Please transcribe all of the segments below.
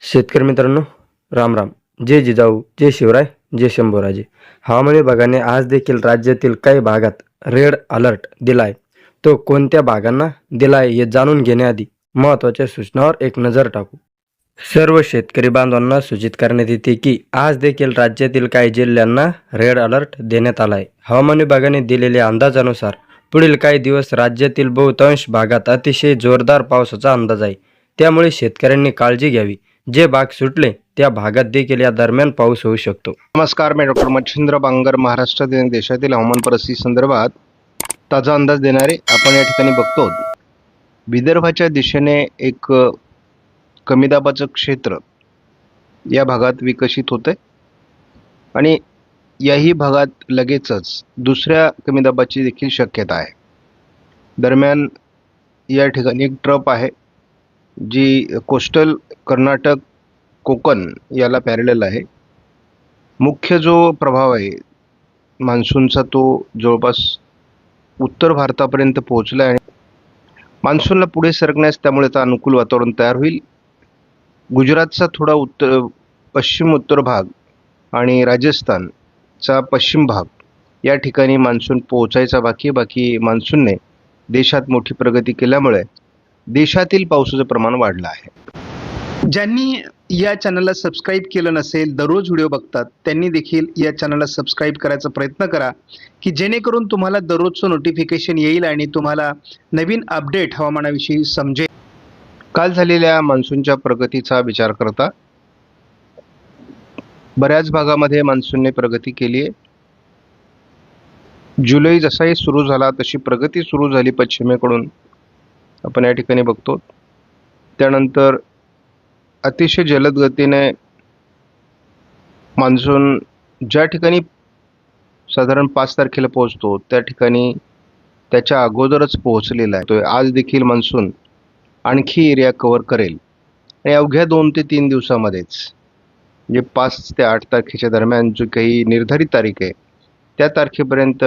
शेतकरी मित्रांनो, राम राम. जय जिजाऊ, जय शिवराय, जय शंभूराजे. हवामान विभागाने आज देखील राज्यातील काही भागात रेड अलर्ट दिलाय. तो कोणत्या भागांना दिलाय हे जाणून घेण्याआधी महत्त्वाच्या सूचनावर एक नजर टाकू. सर्व शेतकरी बांधवांना सूचित करण्यात येते की आज देखील राज्यातील काही जिल्ह्यांना रेड अलर्ट देण्यात आला आहे. हवामान विभागाने दिलेल्या अंदाजानुसार पुढील काही दिवस राज्यातील बहुतांश भागात अतिशय जोरदार पावसाचा अंदाज आहे. त्यामुळे शेतकऱ्यांनी काळजी घ्यावी. जे भाग सुटले त्या भागात देखील या दरम्यान पाऊस होऊ शकतो. नमस्कार, मी डॉक्टर मच्छिंद्र बांगर. महाराष्ट्रातील आणि देशातील हवामान परिस्थिती संदर्भात ताजा अंदाज देणारे आपण या ठिकाणी बघतो. विदर्भाच्या दिशेने एक कमी दाबाचं क्षेत्र या भागात विकसित होते आणि याही भागात लगेचच दुसऱ्या कमी दाबाची देखील शक्यता आहे. दरम्यान या ठिकाणी एक ट्रफ आहे जी कोस्टल कर्नाटक कोकण याला पॅरलल आहे. मुख्य जो प्रभाव आहे मान्सूनचा तो जवळपास उत्तर भारतापर्यंत पोहोचला आहे आणि मान्सूनला पुढे सरकण्यास त्यामुळे आता अनुकूल वातावरण तयार होईल. गुजरातचा थोडा पश्चिम उत्तर भाग आणि राजस्थानचा पश्चिम भाग या ठिकाणी मान्सून पोहोचायचा बाकी मान्सूनने देशात मोठी प्रगती केल्यामुळे देशातील पावसाचं प्रमाण वाढलं आहे. ज्यांनी या चॅनलला सबस्क्राईब केलं नसेल, दररोज व्हिडिओ बघतात, त्यांनी देखील या चॅनलला सबस्क्राईब करायचा प्रयत्न करा की जेणेकरून तुम्हाला दररोजचं नोटिफिकेशन येईल आणि तुम्हाला नवीन अपडेट हवामानाविषयी समजेल. काल झालेल्या मान्सूनच्या प्रगतीचा विचार करता बऱ्याच भागामध्ये मान्सूनने प्रगती केली आहे. जुलै जसाही सुरू झाला तशी प्रगती सुरू झाली पश्चिमेकडून आपण या ठिकाणी बघतो. त्यानंतर अतिशय जलद गतीने मान्सून ज्या ठिकाणी साधारण 5 तारखेला पोहोचतो त्या ठिकाणी त्याच्या अगोदरच पोहोचलेला आहे. आज देखील मान्सून आणखी एरिया कव्हर करेल आणि अवघ्या 2 ते 3 दिवसामध्येच म्हणजे 5 ते 8 तारखेच्या दरम्यान जो काही निर्धारित तारीख आहे त्या तारखेपर्यंत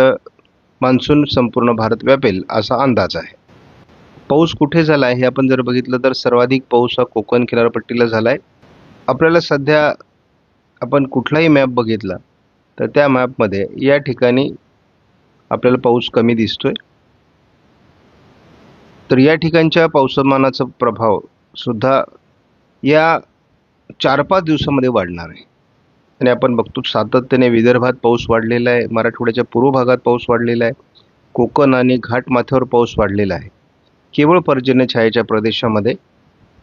मान्सून संपूर्ण भारत व्यापेल असा अंदाज आहे. पाऊस कुठे झाला आहे हे आपण जर बघितलं तर सर्वाधिक पाऊस हा कोकण किनारपट्टीला झाला आहे. आपल्याला सध्या आपण कुठलाही मॅप बघितला तर त्या मॅपमध्ये या ठिकाणी आपल्याला पाऊस कमी दिसतोय. तर या ठिकाणच्या पावसामानाचा प्रभाव सुद्धा या 4-5 दिवसामध्ये वाढणार आहे आणि आपण बघतो सातत्याने विदर्भात पाऊस वाढलेला आहे, मराठवाड्याच्या पूर्व भागात पाऊस वाढलेला आहे, कोकण आणि घाटमाथ्यावर पाऊस वाढलेला आहे. केवळ पर्जन्य छायेच्या प्रदेशामध्ये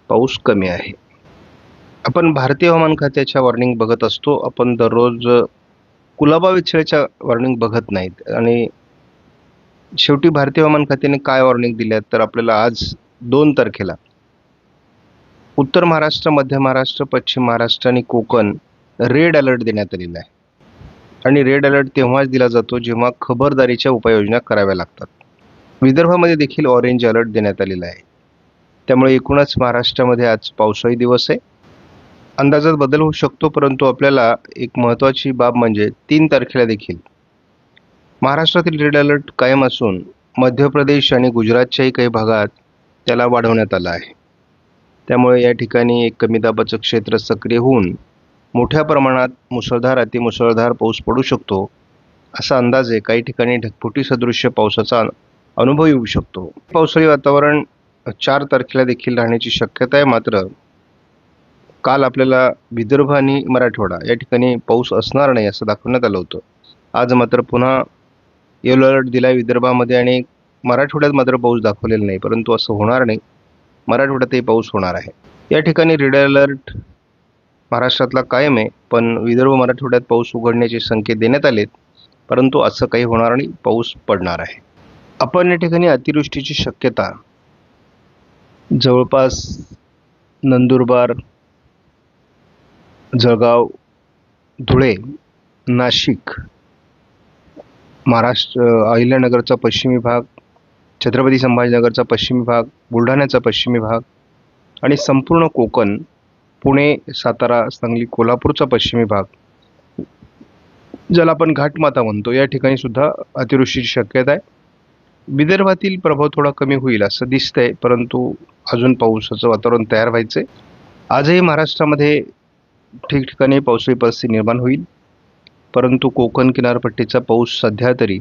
पाऊस कमी आहे. आपण भारतीय हवामान खात्याच्या वॉर्निंग बघत असतो. आपण दररोज कुलाबा विच्छेळच्या वॉर्निंग बघत नाहीत आणि शेवटी भारतीय हवामान खात्याने काय वॉर्निंग दिल्यात तर आपल्याला आज 2 तारखेला उत्तर महाराष्ट्र, मध्य महाराष्ट्र, पश्चिम महाराष्ट्र आणि कोकण रेड अलर्ट देण्यात आलेला आहे. आणि रेड अलर्ट तेव्हाच दिला जातो जेव्हा खबरदारीच्या उपाययोजना कराव्या लागतात. विदर्भामध्ये देखील ऑरेंज अलर्ट देण्यात आलेला आहे. त्यामुळे एकूणच महाराष्ट्रामध्ये आज पावसाळी दिवस आहे. अंदाजात बदल होऊ शकतो, परंतु आपल्याला एक महत्त्वाची बाब म्हणजे 3 तारखेला देखील महाराष्ट्रातील रेड अलर्ट कायम असून मध्य प्रदेश आणि गुजरातच्याही काही भागात त्याला वाढवण्यात आला आहे. त्यामुळे या ठिकाणी एक कमी दाबाचं क्षेत्र सक्रिय होऊन मोठ्या प्रमाणात मुसळधार अतिमुसळधार पाऊस पडू शकतो असा अंदाज आहे. काही ठिकाणी ढगफुटी सदृश्य पावसाचा अनुभव येऊ शकतो. पावसाळी वातावरण 4 तारखेला देखील राहण्याची शक्यता आहे. मात्र काल आपल्याला विदर्भ आणि मराठवाडा या ठिकाणी पाऊस असणार नाही असं दाखवण्यात आलं होतं. आज मात्र पुन्हा येलो अलर्ट दिला विदर्भामध्ये आणि मराठवाड्यात मात्र पाऊस दाखवलेला नाही, परंतु असं होणार नाही. मराठवाड्यातही पाऊस होणार आहे. या ठिकाणी रेड अलर्ट महाराष्ट्रातला कायम आहे, पण विदर्भ मराठवाड्यात पाऊस उघडण्याचे संकेत देण्यात आलेत, परंतु असं काही होणार नाही, पाऊस पडणार आहे. आपण या ठिकाणी अतिवृष्टीची शक्यता जवळपास नंदुरबार, जळगाव, धुळे, नाशिक, महाराष्ट्र अहिल्यानगरचा पश्चिमी भाग, छत्रपती संभाजीनगरचा पश्चिमी भाग, बुलढाण्याचा पश्चिमी भाग आणि संपूर्ण कोकण, पुणे, सातारा, सांगली, कोल्हापूरचा पश्चिमी भाग, ज्याला आपण घाटमाथा म्हणतो, या ठिकाणी सुद्धा अतिवृष्टीची शक्यता आहे. विदर्भातील प्रभाव थोडा कमी होईल असं दिसतंय, परंतु अजून पावसाचं वातावरण तयार व्हायचंय. आजही महाराष्ट्रामध्ये ठिकठिकाणी पावसाळी परिस्थिती निर्माण होईल, परंतु कोकण किनारपट्टीचा पाऊस सध्या तरी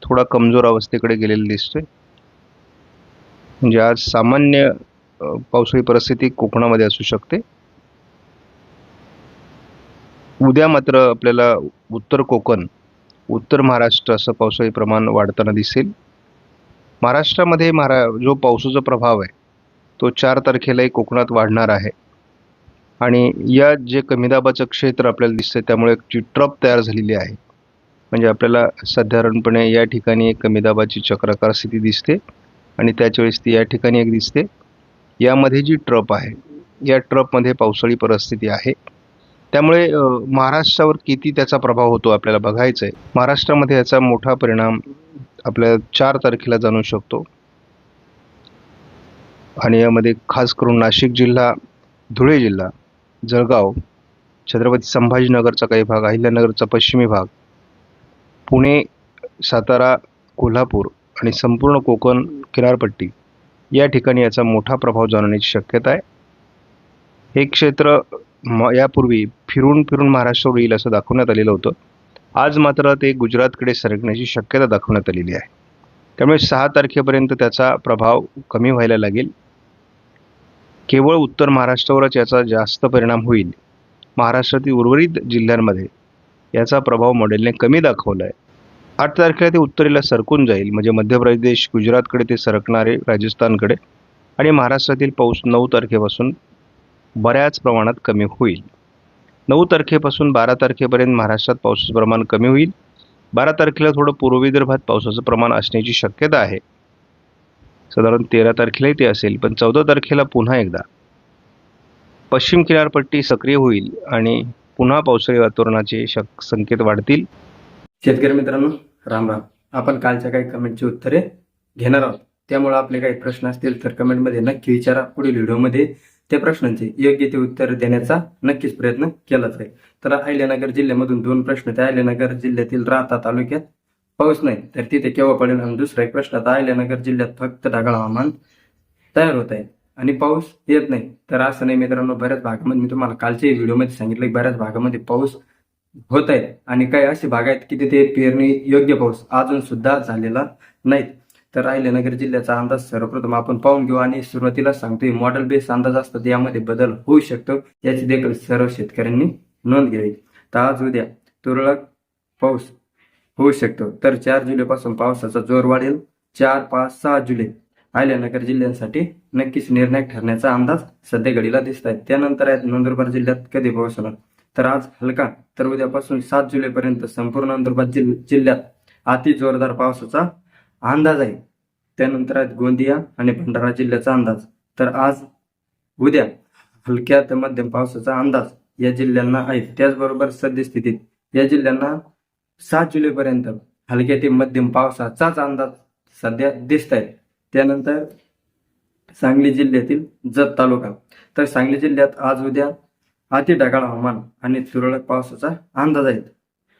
थोडा कमजोर अवस्थेकडे गेलेला दिसतोय. म्हणजे आज सामान्य पावसाळी परिस्थिती कोकणामध्ये असू शकते. उद्या मात्र आपल्याला उत्तर कोकण, उत्तर महाराष्ट्र असं पावसाळी प्रमाण वाढताना दिसेल. महाराष्ट्रामध्ये जो पावसाचा प्रभाव आहे तो 4 तारखेलाही कोकणात वाढणार आहे. आणि या जे कमी दाबाचं क्षेत्र आपल्याला दिसतंय त्यामुळे एक जी ट्रप तयार झालेली आहे, म्हणजे आपल्याला साधारणपणे या ठिकाणी एक कमी दाबाची चक्राकार स्थिती दिसते आणि त्याच वेळेस ती या ठिकाणी एक दिसते. यामध्ये जी ट्रप आहे, या ट्रपमध्ये पावसाळी परिस्थिती आहे. त्यामुळे महाराष्ट्रावर किती त्याचा प्रभाव होतो आपल्याला बघायचं आहे. महाराष्ट्रामध्ये याचा मोठा परिणाम आपल्याला 4 तारखेला जाणवू शकतो. आणि यामध्ये खास करून नाशिक जिल्हा, धुळे जिल्हा, जळगाव, छत्रपती संभाजीनगरचा काही भाग, अहिल्यानगरचा पश्चिमी भाग, पुणे, सातारा, कोल्हापूर आणि संपूर्ण कोकण किनारपट्टी या ठिकाणी याचा मोठा प्रभाव जाणवण्याची शक्यता आहे. हे क्षेत्र यापूर्वी फिरून फिरून महाराष्ट्रावर येईल असं दाखवण्यात आलेलं होतं. आज मात्र ते गुजरातकडे सरकण्याची शक्यता दाखवण्यात आलेली आहे. त्यामुळे 6 तारखेपर्यंत त्याचा प्रभाव कमी व्हायला लागेल. केवळ उत्तर महाराष्ट्रावरच याचा जास्त परिणाम होईल. महाराष्ट्रातील उर्वरित जिल्ह्यांमध्ये याचा प्रभाव मॉडेलने कमी दाखवला आहे. 8 तारखेला ते उत्तरेला सरकून जाईल, म्हणजे मध्य प्रदेश, गुजरातकडे ते सरकणारे, राजस्थानकडे. आणि महाराष्ट्रातील पाऊस 9 तारखेपासून बऱ्याच प्रमाणात कमी होईल. 9 तारखेपासून 12 तारखेपर्यंत महाराष्ट्रात पावसाचं प्रमाण कमी होईल. 12 तारखेला थोडं पूर्व विदर्भात पावसाचं प्रमाण असण्याची शक्यता आहे. साधारण 13 तारखेलाही ते असेल. पण 14 तारखेला पुन्हा एकदा पश्चिम किनारपट्टी सक्रिय होईल आणि पुन्हा पावसाळी वातावरणाचे संकेत वाढतील. शेतकरी मित्रांनो, राम राम. आपण कालच्या काही कमेंटची उत्तरे घेणार आहोत. त्यामुळे आपले काही प्रश्न असतील तर कमेंटमध्ये नक्की विचारा. पुढील व्हिडिओमध्ये त्या प्रश्नांचे योग्य ते उत्तर देण्याचा नक्कीच प्रयत्न केला जाईल. तर अहिल्यानगर जिल्ह्यामधून 2 प्रश्न. त्या अहिल्यानगर जिल्ह्यातील राहता तालुक्यात पाऊस नाही तर तिथे केव्हा पडेल. आणि दुसरा एक प्रश्न, आता अहिल्यानगर जिल्ह्यात फक्त ढगाळ हवामान तयार होत आहे आणि पाऊस येत नाही. तर असं नाही मित्रांनो, बऱ्याच भागामध्ये मी तुम्हाला कालच्या व्हिडिओमध्ये सांगितलं की बऱ्याच भागामध्ये पाऊस होत आहे आणि काही असे भाग आहेत की तिथे पेरणी योग्य पाऊस अजून सुद्धा झालेला नाही. तर अहिल्यानगर जिल्ह्याचा अंदाज सर्वप्रथम आपण पाहून घेऊ. आणि सुरुवातीला सांगतोय मॉडेल बेस अंदाज असतात, यामध्ये बदल होऊ शकतो, याची देखील सर्व शेतकऱ्यांनी नोंद घ्यावी. तर आज उद्या तुरळक पाऊस होऊ शकतो. तर 4 जुलैपासून पावसाचा जोर वाढेल. 4, 5, 6 जुलै अहिल्यानगर जिल्ह्यांसाठी नक्कीच निर्णायक ठरण्याचा अंदाज सध्या घडीला दिसत आहे. त्यानंतर आहेत नंदुरबार जिल्ह्यात कधी पाऊस होणार. तर आज हलका तर उद्यापासून 7 जुलैपर्यंत संपूर्ण नंदुरबार जिल्ह्यात अति जोरदार पावसाचा अंदाज आहे. त्यानंतर आहेत गोंदिया आणि भंडारा जिल्ह्याचा अंदाज. तर आज उद्या हलक्या ते मध्यम पावसाचा अंदाज या जिल्ह्यांना आहे. त्याचबरोबर सद्यस्थितीत या जिल्ह्यांना 7 जुलैपर्यंत हलक्या ते मध्यम पावसाचाच अंदाज सध्या दिसत आहे. त्यानंतर सांगली जिल्ह्यातील जत तालुका. तर सांगली जिल्ह्यात आज उद्या अति ढगाळ हवामान आणि तुरळक पावसाचा अंदाज आहे.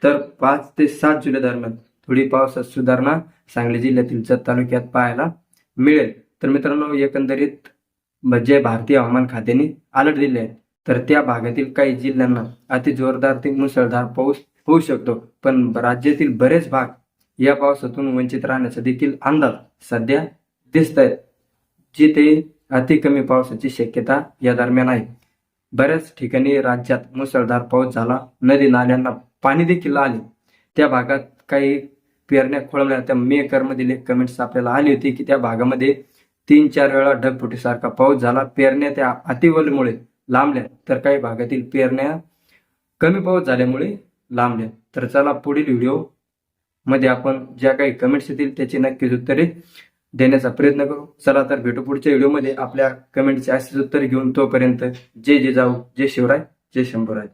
तर 5 ते 7 जुलै दरम्यान थोडी पावसात सुधारणा सांगली जिल्ह्यातील जत तालुक्यात पाहायला मिळेल. तर मित्रांनो, एकंदरीत जे भारतीय हवामान खात्याने अलर्ट दिले आहे तर त्या भागातील काही जिल्ह्यांना अति जोरदार ते मुसळधार पाऊस होऊ शकतो. पण राज्यातील बरेच भाग या पावसातून वंचित राहण्याचा देखील अंदाज सध्या दिसत आहेत, जिथे अति कमी पावसाची शक्यता या दरम्यान आहे. बऱ्याच ठिकाणी राज्यात मुसळधार पाऊस झाला, नदी नाल्यांना पाणी देखील आले. त्या भागात काही पेरण्या खोळंबल्या. त्या मेकर मधील एक कमेंट्स आपल्याला आली होती की त्या भागामध्ये 3-4 वेळा ढगफुटीसारखा पाऊस झाला, पेरण्या त्या अतिवलमुळे लांबल्या. तर काही भागातील पेरण्या कमी पाऊस झाल्यामुळे लांबल्या. तर चला पुढील व्हिडिओ मध्ये आपण ज्या काही कमेंट्स येतील त्याची नक्कीच उत्तरे देण्याचा प्रयत्न करू. चला तर भेटू पुढच्या व्हिडिओमध्ये आपल्या कमेंटचे असेच उत्तर घेऊन. तोपर्यंत जय जिजाऊ, जय शिवराय, जय शंभूराज.